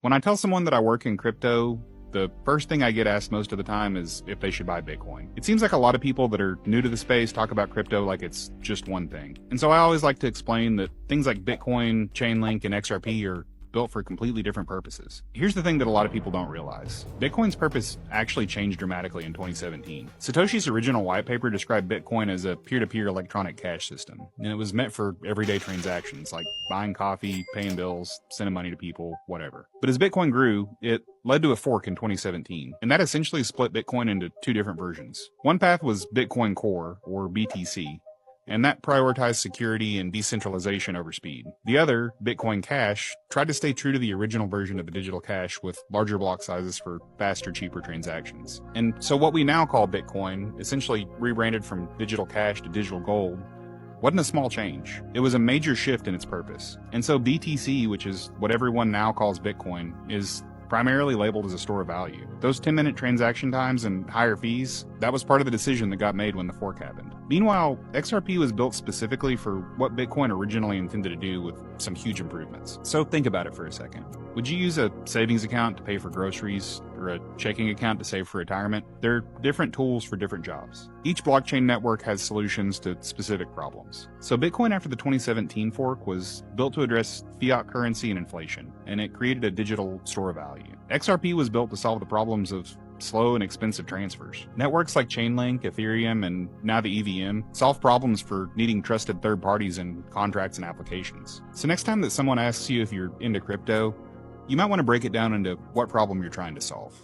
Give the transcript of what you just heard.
When I tell someone that I work in crypto, the first thing I get asked most of the time is if they should buy Bitcoin. It seems like a lot of people that are new to the space talk about crypto like it's just one thing. And so I always like to explain that things like Bitcoin, Chainlink, and XRP are built for completely different purposes. Here's the thing that a lot of people don't realize. Bitcoin's purpose actually changed dramatically in 2017. Satoshi's original white paper described Bitcoin as a peer-to-peer electronic cash system, and it was meant for everyday transactions like buying coffee, paying bills, sending money to people, whatever. But as Bitcoin grew, it led to a fork in 2017, and that essentially split Bitcoin into two different versions. One path was Bitcoin Core, or BTC, and that prioritized security and decentralization over speed. The other, Bitcoin Cash, tried to stay true to the original version of the digital cash with larger block sizes for faster, cheaper transactions. And so what we now call Bitcoin, essentially rebranded from digital cash to digital gold, wasn't a small change. It was a major shift in its purpose. And so BTC, which is what everyone now calls Bitcoin, is primarily labeled as a store of value. Those 10-minute transaction times and higher fees, that was part of the decision that got made when the fork happened. Meanwhile, XRP was built specifically for what Bitcoin originally intended to do with some huge improvements. So think about it for a second. Would you use a savings account to pay for groceries or a checking account to save for retirement? They're different tools for different jobs. Each blockchain network has solutions to specific problems. So Bitcoin after the 2017 fork was built to address fiat currency and inflation, and it created a digital store of value. XRP was built to solve the problems of slow and expensive transfers. Networks like Chainlink, Ethereum, and now the EVM solve problems for needing trusted third parties in contracts and applications. So next time that someone asks you if you're into crypto, you might want to break it down into what problem you're trying to solve.